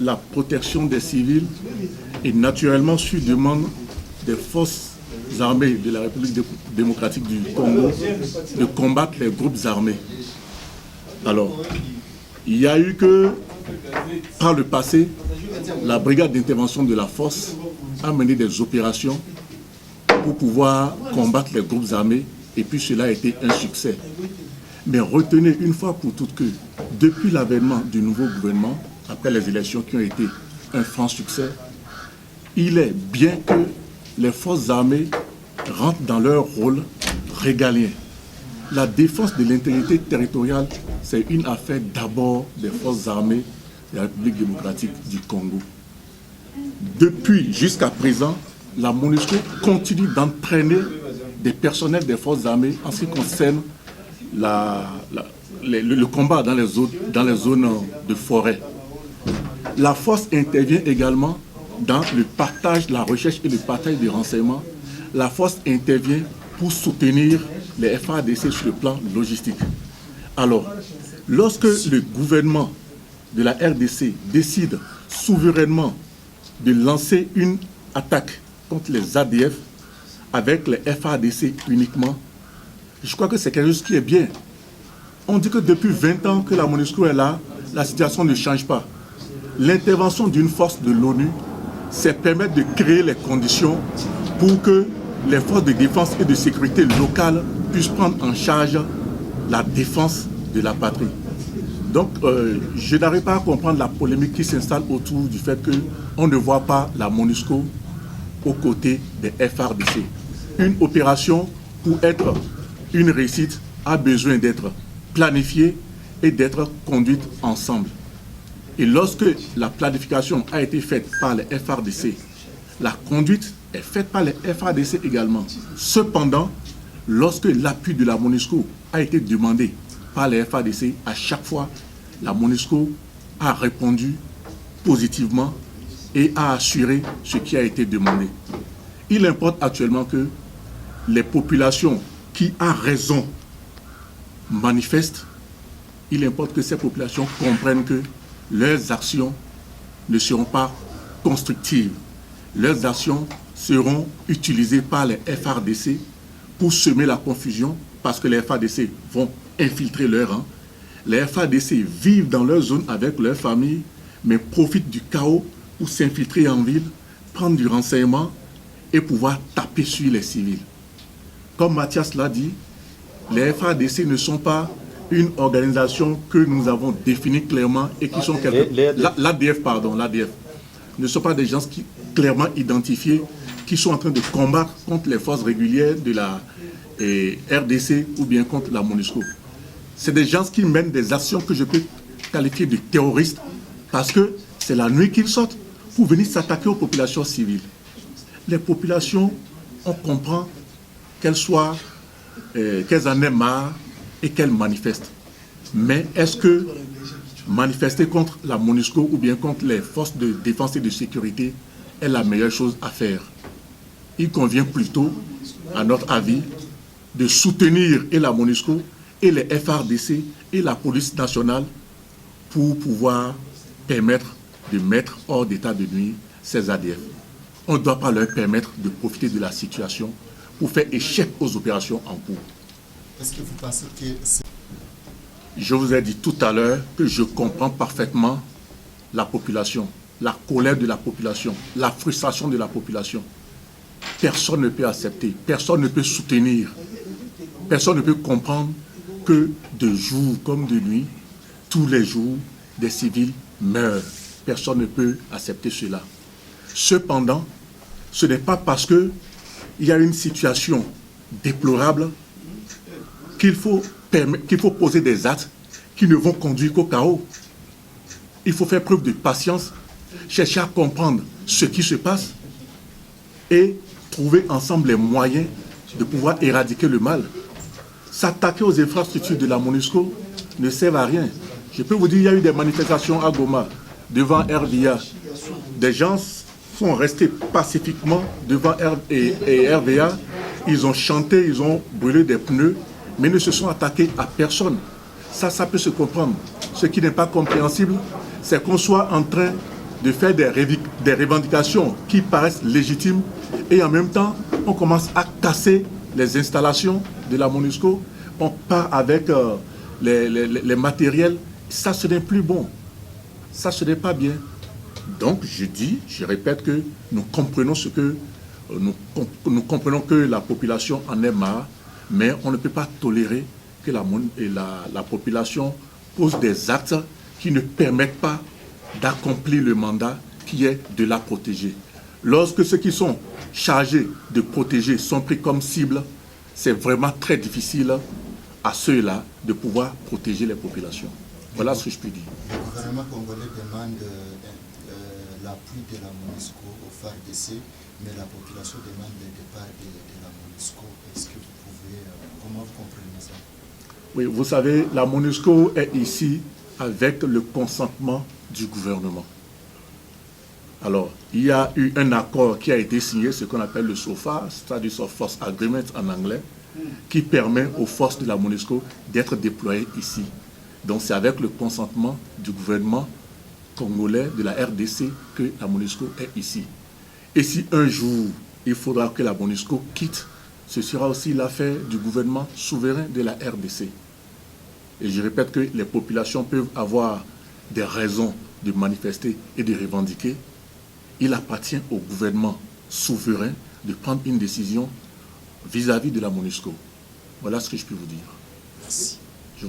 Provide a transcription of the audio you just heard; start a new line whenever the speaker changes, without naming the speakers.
la protection des civils et naturellement sur demande des forces armées de la République démocratique du Congo de combattre les groupes armés. Alors, il y a eu que, par le passé, la brigade d'intervention de la force a mené des opérations pour pouvoir combattre les groupes armés et puis cela a été un succès. Mais retenez une fois pour toutes que depuis l'avènement du nouveau gouvernement, après les élections qui ont été un franc succès, il est bien que les forces armées rentrent dans leur rôle régalien. La défense de l'intégrité territoriale, c'est une affaire d'abord des forces armées de la République démocratique du Congo. Depuis jusqu'à présent, la MONUSCO continue d'entraîner des personnels des forces armées en ce qui concerne le combat dans les zones de forêt. La force intervient également dans le partage, la recherche et le partage des renseignements. La force intervient pour soutenir les FARDC sur le plan logistique. Alors, lorsque le gouvernement de la RDC décide souverainement de lancer une attaque contre les ADF avec les FARDC uniquement, je crois que c'est quelque chose qui est bien. On dit que depuis 20 ans que la MONUSCO est là, la situation ne change pas. L'intervention d'une force de l'ONU, c'est permettre de créer les conditions pour que les forces de défense et de sécurité locales puissent prendre en charge la défense de la patrie. Donc, je n'arrive pas à comprendre la polémique qui s'installe autour du fait qu'on ne voit pas la MONUSCO aux côtés des FARDC. Une opération, pour être une réussite, a besoin d'être planifiée et d'être conduite ensemble. Et lorsque la planification a été faite par les FARDC, la conduite est faite par les FARDC également. Cependant, lorsque l'appui de la MONUSCO a été demandé par les FARDC, à chaque fois, la MONUSCO a répondu positivement et a assuré ce qui a été demandé. Il importe actuellement que les populations qui, à raison, manifestent, il importe que ces populations comprennent que leurs actions ne seront pas constructives. Leurs actions seront utilisées par les FARDC pour semer la confusion parce que les FARDC vont infiltrer leurs rangs. Les FARDC vivent dans leur zone avec leurs familles, mais profitent du chaos pour s'infiltrer en ville, prendre du renseignement et pouvoir taper sur les civils. Comme Mathias l'a dit, les FARDC ne sont pas une organisation que nous avons définie clairement et qui sont l'ADF, ne sont pas des gens qui clairement identifiés qui sont en train de combattre contre les forces régulières de la RDC ou bien contre la MONUSCO. C'est des gens qui mènent des actions que je peux qualifier de terroristes parce que c'est la nuit qu'ils sortent pour venir s'attaquer aux populations civiles. Les populations, on comprend qu'elles en aient marre et qu'elles manifestent. Mais est-ce que manifester contre la MONUSCO ou bien contre les forces de défense et de sécurité est la meilleure chose à faire? Il convient plutôt, à notre avis, de soutenir et la MONUSCO et les FARDC et la police nationale pour pouvoir permettre de mettre hors d'état de nuire ces ADF. On ne doit pas leur permettre de profiter de la situation pour faire échec aux opérations en cours.
Est-ce que vous pensez que c'est...
Je vous ai dit tout à l'heure que je comprends parfaitement la population, la colère de la population, la frustration de la population. Personne ne peut accepter, personne ne peut soutenir, personne ne peut comprendre que de jour comme de nuit, tous les jours, des civils meurent. Personne ne peut accepter cela. Cependant, ce n'est pas parce qu'il y a une situation déplorable qu'il faut poser des actes qui ne vont conduire qu'au chaos. Il faut faire preuve de patience, chercher à comprendre ce qui se passe et trouver ensemble les moyens de pouvoir éradiquer le mal. S'attaquer aux infrastructures de la MONUSCO ne sert à rien. Je peux vous dire, il y a eu des manifestations à Goma, devant RVA. Des gens sont restés pacifiquement devant RVA. Ils ont chanté, ils ont brûlé des pneus, mais ne se sont attaqués à personne. Ça peut se comprendre. Ce qui n'est pas compréhensible, c'est qu'on soit en train de faire des revendications qui paraissent légitimes et en même temps, on commence à casser les installations de la MONUSCO, on part avec les matériels, ça ce n'est plus bon, ça ce n'est pas bien. Donc je répète que nous comprenons nous comprenons que la population en est marre, mais on ne peut pas tolérer que la population pose des actes qui ne permettent pas d'accomplir le mandat qui est de la protéger. Lorsque ceux qui sont chargés de protéger sont pris comme cible, c'est vraiment très difficile à ceux-là de pouvoir protéger les populations. Voilà ce que je peux dire.
Le gouvernement congolais demande l'appui de la MONUSCO au FARDC, mais la population demande le départ de la MONUSCO. Est-ce que vous pouvez, comment vous comprenez ça?
Oui, vous savez, la MONUSCO est ici avec le consentement du gouvernement. Alors, il y a eu un accord qui a été signé, ce qu'on appelle le SOFA, Status of Force Agreement en anglais, qui permet aux forces de la MONUSCO d'être déployées ici. Donc c'est avec le consentement du gouvernement congolais, de la RDC, que la MONUSCO est ici. Et si un jour, il faudra que la MONUSCO quitte, ce sera aussi l'affaire du gouvernement souverain de la RDC. Et je répète que les populations peuvent avoir des raisons de manifester et de revendiquer. Il appartient au gouvernement souverain de prendre une décision vis-à-vis de la MONUSCO. Voilà ce que je peux vous dire.
Merci.